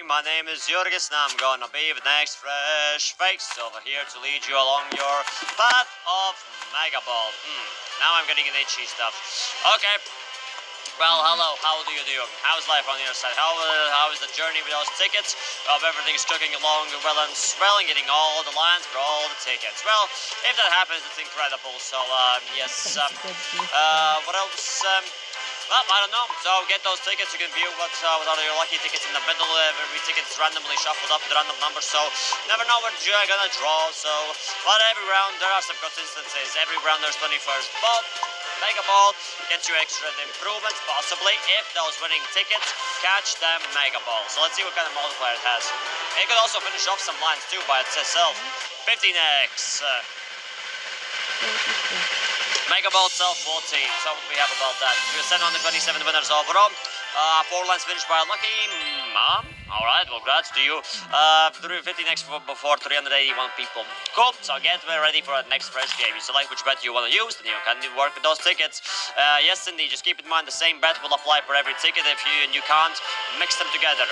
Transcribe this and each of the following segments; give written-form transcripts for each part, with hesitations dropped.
My name is Jurgis and I'm gonna be the next fresh face over here to lead you along your path of Mega Ball. Now I'm getting an itchy stuff. Okay. Well, hello, how do you do? How's life on your side? How is the journey with those tickets? Everything's cooking along well and swelling, getting all the lines for all the tickets. Well, if that happens, it's incredible. So, yes. What else? Well, I don't know. So get those tickets. You can view what are your lucky tickets in the middle. Every ticket is randomly shuffled up with random numbers. So never know what you're gonna draw. So, but every round there are some consistencies. Every round there's 21st ball. Mega Ball gets you extra improvements, possibly, if those winning tickets catch them Mega Ball. So let's see what kind of multiplier it has. It could also finish off some lines too by itself. 15x. Mega Ball itself 14. So what do we have about that? We have 727 winners overall. 4 lines finished by Lucky Mom. Alright, well, congrats to you. 15x before 381 people. Cool, so get ready for the next fresh game. You select which bet you want to use, then you can work with those tickets. Yes, indeed, just keep in mind the same bet will apply for every ticket if you can't mix them together.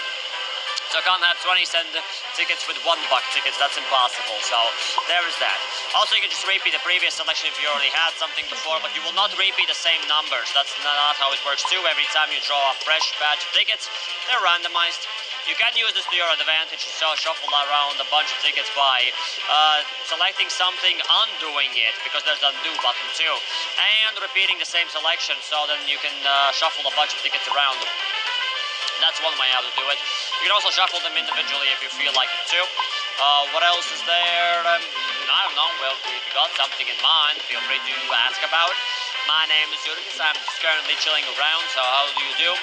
So I can't have 20 cent tickets with $1 tickets, that's impossible. So there is that. Also, you can just repeat the previous selection if you already had something before, but you will not repeat the same numbers. That's not how it works too. Every time you draw a fresh batch of tickets, they're randomized. You can use this to your advantage, so shuffle around a bunch of tickets by selecting something, undoing it, because there's an undo button too, and repeating the same selection, so then you can shuffle a bunch of tickets around. That's one way how to do it. You can also shuffle them individually if you feel like it too. What else is there? I don't know. Well, if you got something in mind, feel free to ask about it. My name is Jurgis. I'm just currently chilling around. So how do you do?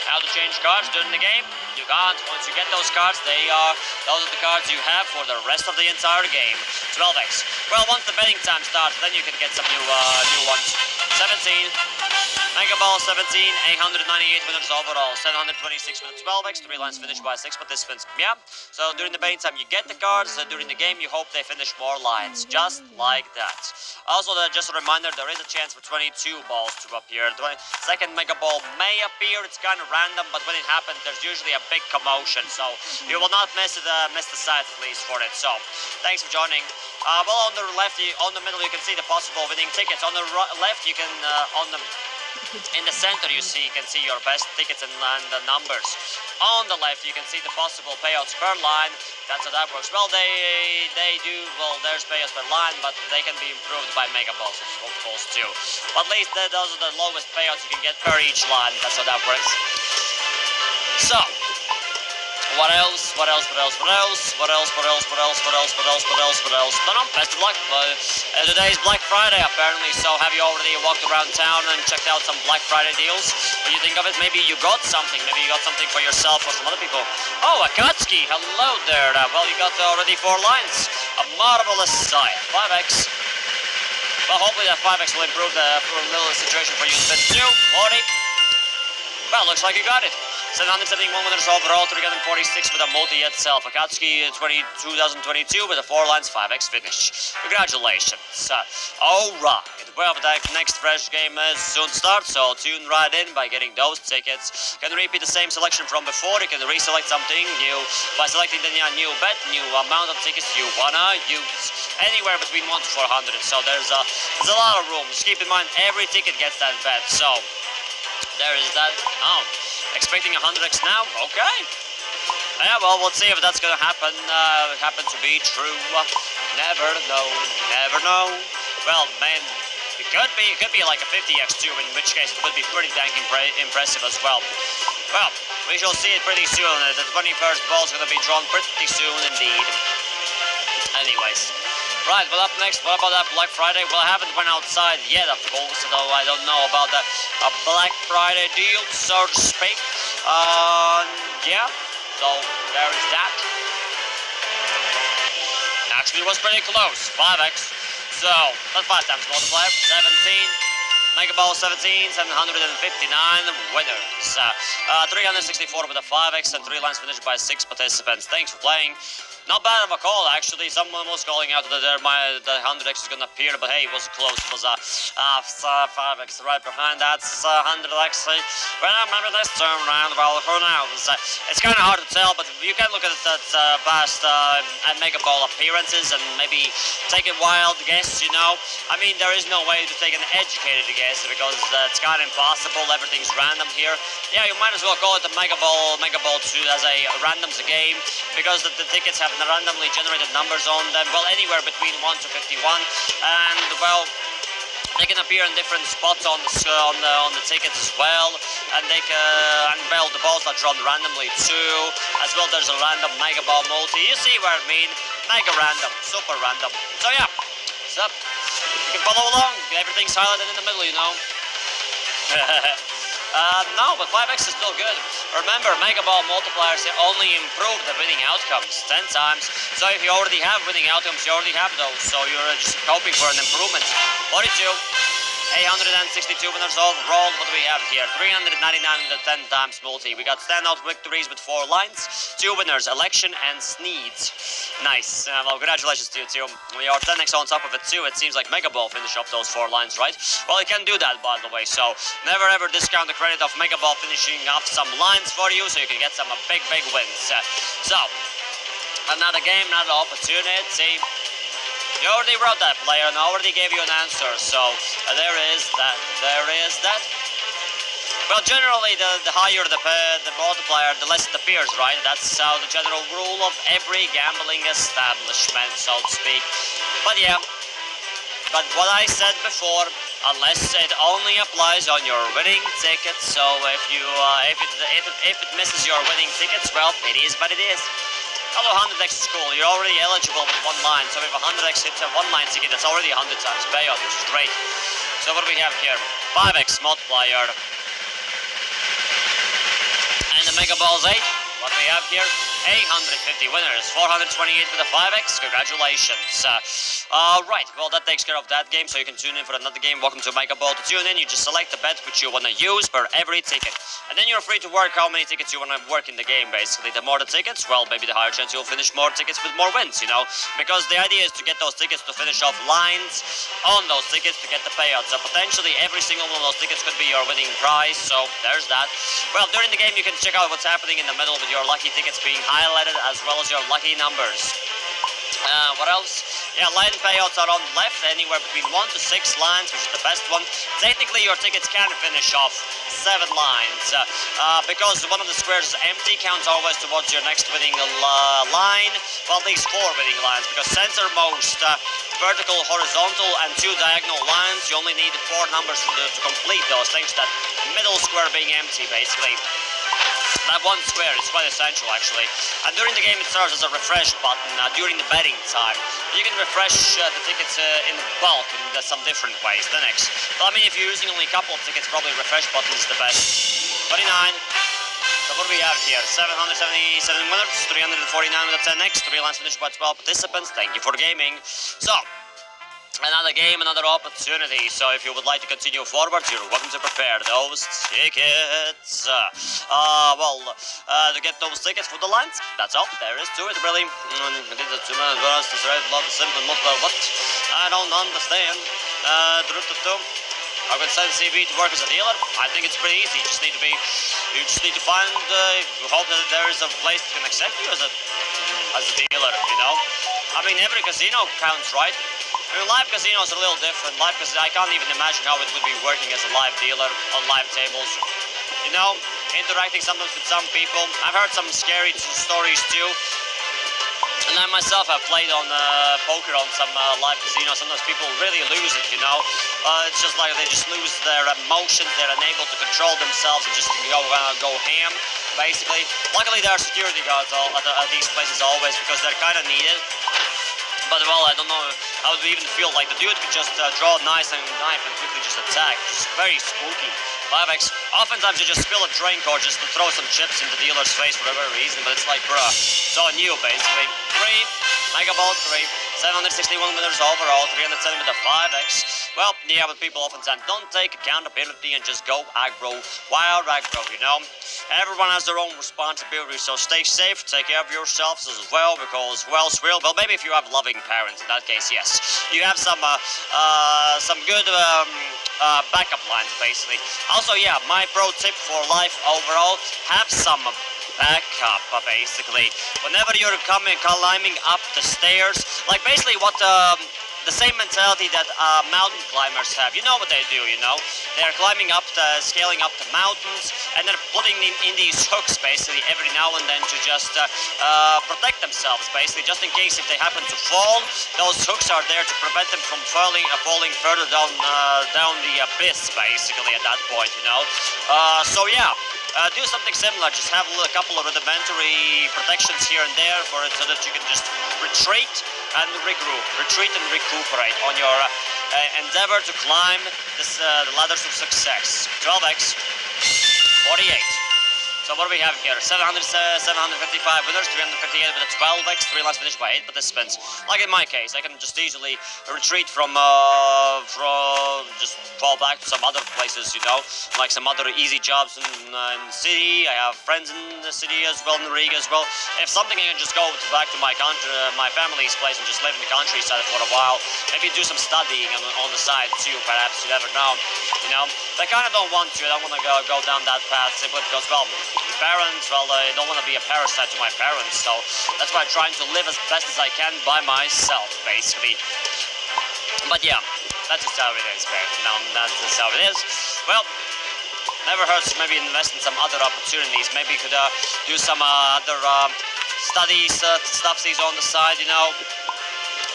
How to change cards during the game? You can't. Once you get those cards, those are the cards you have for the rest of the entire game. 12x. Well, once the betting time starts, then you can get some new ones. 17. Mega Ball 17, 898 winners overall, 726 with a 12x, 3 lines finished by 6 participants. Yeah, so during the betting time you get the cards, during the game you hope they finish more lines, just like that. Also, just a reminder, there is a chance for 22 balls to appear. The second Mega Ball may appear, it's kind of random, but when it happens there's usually a big commotion, so you will not miss the size at least for it. So, thanks for joining. Well, on the left, on the middle you can see the possible winning tickets. On the left you can, in the center you can see your best tickets and the numbers. On the left you can see the possible payouts per line. That's how that works. Well, there's payouts per line, but they can be improved by Mega Balls, of course, too. But at least those are the lowest payouts you can get per each line. That's how that works. So, what else? Don't know, best of luck. Today's Black Friday, apparently, so have you already walked around town and checked out some Black Friday deals? What do you think of it? Maybe you got something. Maybe you got something for yourself or some other people. Oh, Akatsuki, hello there. Well, you got already 4 lines. A marvelous sight. 5x. Well, hopefully that 5x will improve the little situation for you in spin 2. 40. Well, looks like you got it. 771 winners overall, 346 with a multi itself. Akatsuki 2022 with a 4 lines 5x finish. Congratulations. Alright, well, the next fresh game soon starts, so tune right in by getting those tickets. You can repeat the same selection from before. You can reselect something new by selecting the new bet, new amount of tickets you wanna use. Anywhere between 1 to 400, so there's a lot of room. Just keep in mind, every ticket gets that bet, so there is that. Oh, expecting 100x now? Okay. Yeah, well, we'll see if that's gonna happen. Happen to be true. Never know. Well, man, it could be like a 50x too, in which case it would be pretty dang impressive as well. Well, we shall see it pretty soon. The 21st ball is gonna be drawn pretty soon indeed. Anyways. Right, well, up next, what about that Black Friday? Well, I haven't went outside yet, of course, though I don't know about the Black Friday deal, so to speak. Yeah, so there is that. Actually, it was pretty close, 5x. So, that's 5 times multiplier, 17. Mega Ball 17, 759 winners. 364 with a 5x and 3 lines finished by 6 participants. Thanks for playing. Not bad of a call, actually. Someone was calling out that the 100x is gonna appear, but hey, it was close. It was 5x right behind that 100x. Well, maybe this time round, well, who knows? It's kind of hard to tell, but you can look at that past and Mega Ball appearances and maybe take a wild guess, you know? I mean, there is no way to take an educated guess because it's kind of impossible. Everything's random here. Yeah, you might as well call it a Mega Ball 2 as a randoms game because the tickets have randomly generated numbers on them, well, anywhere between 1 to 51, and well, they can appear in different spots on the tickets as well, and and well, the balls are drawn randomly too. As well, there's a random Mega Ball multi. You see what I mean? Mega random, super random. So yeah, so you can follow along. Everything's highlighted in the middle, you know. No, but 5x is still good. Remember, Mega Ball multipliers only improve the winning outcomes 10 times. So if you already have winning outcomes, you already have those. So you're just hoping for an improvement. 42. 862 winners overall. What do we have here? 399 with a 10 times multi. We got standout victories with 4 lines. 2 winners, Election and Sneeds. Nice. Well, congratulations to you too. We are 10x on top of it too. It seems like Mega Ball finished off those 4 lines, right? Well, you can do that, by the way. So never ever discount the credit of Mega Ball finishing off some lines for you, so you can get some big wins. So another game, another opportunity. You already wrote that, player, and I already gave you an answer, so there is that. Well, generally, the higher the multiplier, the less it appears, right? That's the general rule of every gambling establishment, so to speak. But yeah, but what I said before, unless it only applies on your winning tickets, so if you if it misses your winning tickets, well, it is what it is. Hello, 100x is cool. You're already eligible with 1 line. So if 100x hits a 1 line ticket, that's already 100 times payout, which is great. So what do we have here? 5x multiplier. And the Mega Balls 8. What do we have here? 850 winners, 428 with a 5x. Congratulations. Right, well, that takes care of that game, so you can tune in for another game. Welcome to Mega Ball. To tune in, you just select the bet which you want to use per every ticket. And then you're free to work how many tickets you want to work in the game, basically. The more the tickets, well, maybe the higher chance you'll finish more tickets with more wins, you know? Because the idea is to get those tickets to finish off lines on those tickets to get the payout. So potentially every single one of those tickets could be your winning prize, so there's that. Well, during the game, you can check out what's happening in the middle with your lucky tickets being highlighted as well as your lucky numbers. What else? Yeah, line payouts are on the left, anywhere between 1 to 6 lines, which is the best one. Technically, your tickets can finish off 7 lines, because one of the squares is empty, counts always towards your next winning line. Well, these 4 winning lines, because centermost, vertical, horizontal, and 2 diagonal lines, you only need 4 numbers to complete those things. That middle square being empty, basically. That one square is quite essential, actually. And during the game, it serves as a refresh button during the betting time. You can refresh the tickets in bulk in some different ways. The next. But I mean, if you're using only a couple of tickets, probably refresh button is the best. 29. So what do we have here? 777 winners, 349 with a 10x, 3 lines finished by 12 participants. Thank you for gaming. So, another game, another opportunity. So if you would like to continue forward, you're welcome to prepare those tickets. To get those tickets for the lines, that's all there is to it, really. What? I don't understand. I would send CV to work as a dealer. I think it's pretty easy. You just need to find, hope that there is a place that can accept you as a dealer, you know. I mean, every casino counts, right? I mean, live casinos are a little different. Live casino, I can't even imagine how it would be working as a live dealer on live tables. You know, interacting sometimes with some people. I've heard some scary stories too. And I myself have played on poker on some live casinos. Sometimes people really lose it, you know. It's just like they just lose their emotions. They're unable to control themselves and just go ham, basically. Luckily, there are security guards at these places always because they're kind of needed. But well, I don't know how it would even feel like the dude could just draw a nice knife and quickly just attack. Just very spooky. 5x. Oftentimes you just spill a drink or just to throw some chips in the dealer's face for whatever reason, but it's like, bruh, so new basically. 3, Mega Ball 3, 761 winners overall, 307 with a 5x. Well, yeah, but people oftentimes don't take accountability and just go aggro, wild aggro, you know. Everyone has their own responsibility, so stay safe, take care of yourselves as well, because, well, well, maybe if you have loving parents, in that case, yes. You have some good backup lines, basically. Also, yeah, my pro tip for life overall, have some backup, basically. Whenever you're climbing up the stairs, like basically what the same mentality that mountain climbers have. You know what they do, you know? They're climbing up, scaling up the mountains, and they're putting in these hooks, basically, every now and then to just protect themselves, basically, just in case if they happen to fall. Those hooks are there to prevent them from falling further down the abyss, basically, at that point, you know? So, yeah. Do something similar, just have a couple of rudimentary protections here and there so that you can just retreat and regroup, retreat and recuperate on your endeavor to climb the ladders of success. 12x, 48. So what do we have here? 755 winners, 358 with a 12x, 3 lines finished by 8 participants. Like in my case, I can just easily retreat from just fall back to some other places, you know, like some other easy jobs in the city. I have friends in the city as well, in Riga as well. If something, I can just go back to my country, my family's place, and just live in the countryside for a while. Maybe do some studying on the side too, perhaps, you never know, you know. I kind of don't want to, I don't want to go down that path simply because, well, parents, well, I don't want to be a parasite to my parents, so that's why I'm trying to live as best as I can by myself, basically. But yeah, that's just how it is, basically. No, that's just how it is. Well, never hurts to maybe invest in some other opportunities. Maybe you could do some other studies, stuff on the side, you know.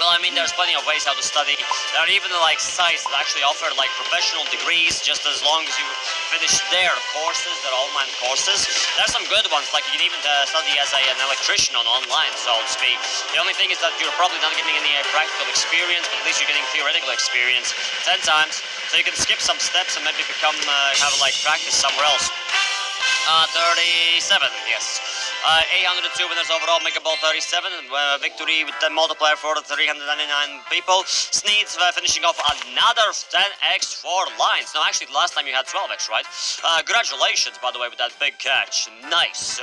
Well, I mean, there's plenty of ways how to study. There are even like sites that actually offer like professional degrees just as long as you finish their courses, their online courses. There's some good ones, like you can even study as an electrician online, so to speak. The only thing is that you're probably not getting any practical experience, but at least you're getting theoretical experience 10 times. So you can skip some steps and maybe become, have like practice somewhere else. 37, yes. 802 winners overall, Mega Ball 37, victory with the multiplier for 399 people. Sneeds finishing off another 10x 4 lines. No, actually, last time you had 12x, right? Congratulations, by the way, with that big catch. Nice.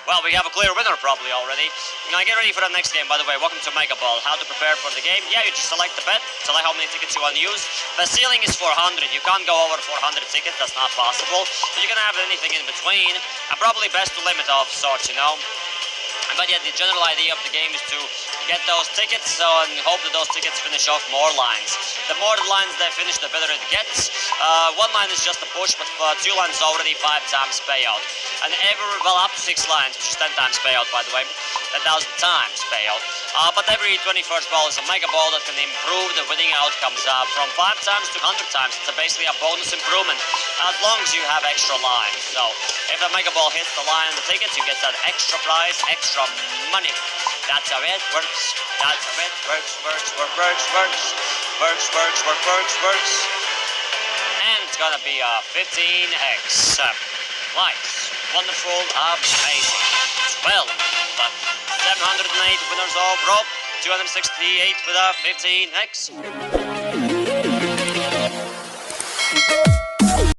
Well, we have a clear winner probably already. Now, get ready for the next game, by the way. Welcome to Mega Ball. How to prepare for the game? Yeah, you just select the bet, select how many tickets you want to use. The ceiling is 400. You can't go over 400 tickets. That's not possible. So you can have anything in between. And probably best to limit of sorts, you know. But yeah, the general idea of the game is to get those tickets and hope that those tickets finish off more lines. The more the lines they finish, the better it gets. One line is just a push, but 2 lines is already 5 times payout. And up to 6 lines, which is 10 times payout, by the way, 10,000 times payout. But every 21st ball is a Mega Ball that can improve the winning outcomes from 5 times to 100 times. It's basically a bonus improvement, as long as you have extra lines. So if the Mega Ball hits the line and the tickets, you get that extra prize, extra money. That's how it works. That's how it works. And it's gonna be a 15x. Nice, wonderful, amazing. 12, 708 winners overall, 268 with a 15x.